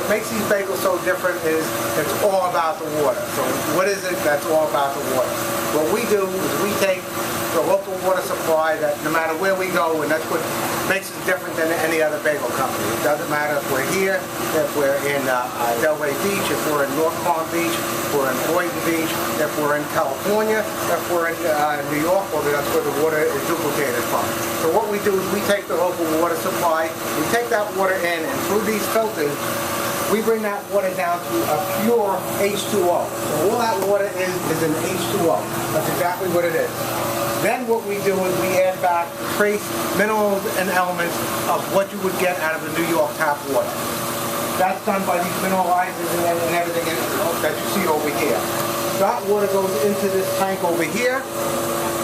makes these bagels so different is it's all about the water. So what is it that's all about the water? What we do is we take the local water supply that no matter where we go, and that's what makes us different than any other bagel company. It doesn't matter if we're here, if we're in Delray Beach, if we're in North Palm Beach, if we're in Boynton Beach, if we're in California, if we're in New York, well, that's where the water is duplicated from. So what we do is we take the local water supply, we take that water in, and through these filters, we bring that water down to a pure H2O. So all that water is an H2O. That's exactly what it is. Then what we do is we add back trace minerals and elements of what you would get out of the New York tap water. That's done by these mineralizers and everything that you see over here. That water goes into this tank over here,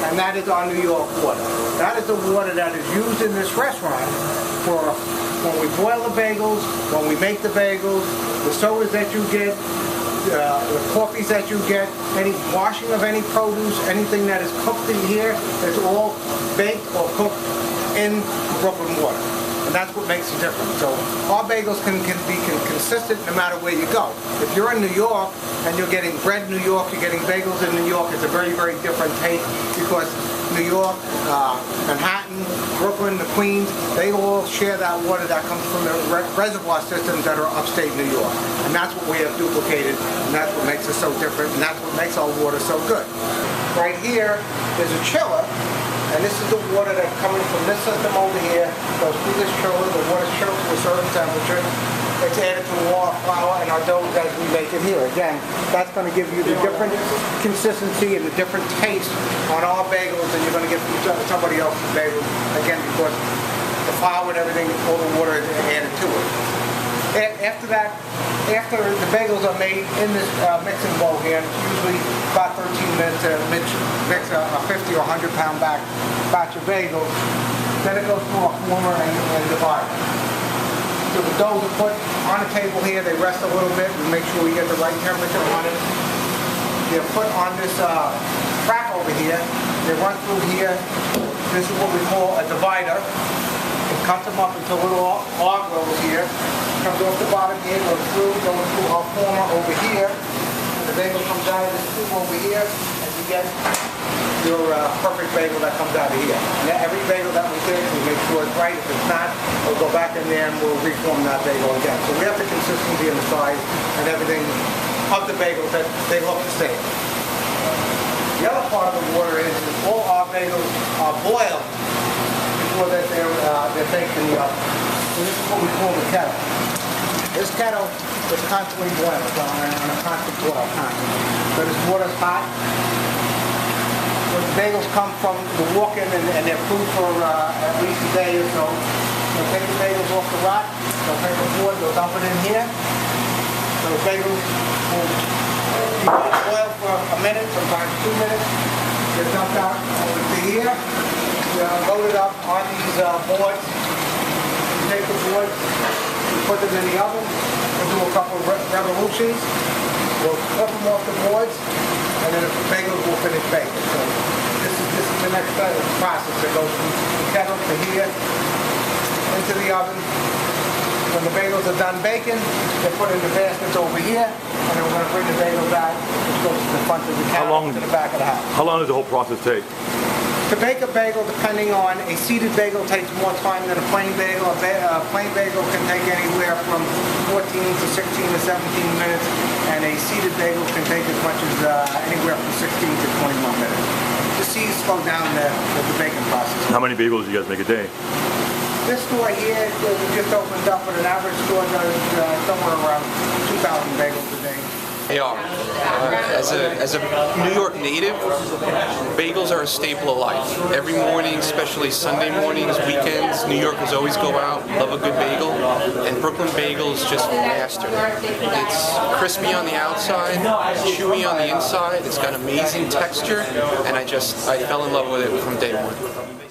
and that is our New York water. That is the water that is used in this restaurant for when we boil the bagels, when we make the bagels, the sodas that you get, the coffees that you get, any washing of any produce, anything that is cooked in here, it's all baked or cooked in Brooklyn water. And that's what makes the difference. So our bagels can be consistent no matter where you go. If you're in New York and you're getting bread in New York, you're getting bagels in New York, it's a very, very different taste because New York, Manhattan, Brooklyn, the Queens, they all share that water that comes from the reservoir systems that are upstate New York. And that's what we have duplicated, and that's what makes us so different, and that's what makes our water so good. Right here is a chiller, and this is the water that's coming from this system over here, goes through this chiller, the water's chilled to a certain temperature. It's added to the water, flour, and our dough as we make it here. Again, that's going to give you the different consistency and the different taste on our bagels than you're going to get from somebody else's bagels. Again, because the flour and everything, all the water is added to it. After that, after the bagels are made in this mixing bowl here, it's usually about 13 minutes to mix a 50 or 100 pound batch of bagels. Then it goes through a former and divider. So the doughs are put on the table here, they rest a little bit, we make sure we get the right temperature on it. They're put on this track over here, they run through here. This is what we call a divider. It cuts them up into little log rolls here. Comes off the bottom here, goes through our former over here. And the bagel comes out of this tube over here, and you get your perfect bagel that comes out of here. And every bagel that we get, we make sure it's right. If it's not, we'll go back in there and we'll reform that bagel again. So we have the consistency and the size and everything of the bagels that they look the same. The other part of the water is all our bagels are boiled before they're baked in the oven. So this is what we call the kettle. This kettle is constantly boiling on a constant boil. So this water's hot. When the bagels come from the walk-in and they're food for at least a day or so, they'll take the bagels off the rack, they'll take the board, they'll dump it in here. So the bagels will boil for a minute, sometimes 2 minutes. They're dumped out over to here. They're loaded up on these boards. You take the boards, you put them in the oven, we'll do a couple of revolutions. We'll flip them off the boards, and then the bagels will finish baking. So this is the next process that goes from the kettle to here, into the oven. When the bagels are done baking, they're put in the baskets over here, and then we're going to bring the bagels out, which goes to the front of the counter, to the back of the house. How long does the whole process take? To bake a bagel, depending on a seeded bagel, takes more time than a plain bagel. A plain bagel can take anywhere from 14 to 16 to 17 minutes, and a seeded bagel can take as much as anywhere from 16 to 21 minutes. The seeds slow down the baking process. How many bagels do you guys make a day? This store here, we just opened up, but an average store does somewhere around 2,000 bagels a day. They are. As a New York native, bagels are a staple of life. Every morning, especially Sunday mornings, weekends, New Yorkers always go out, love a good bagel, and Brooklyn Bagels just master it. It's crispy on the outside, chewy on the inside, it's got amazing texture, and I fell in love with it from day one.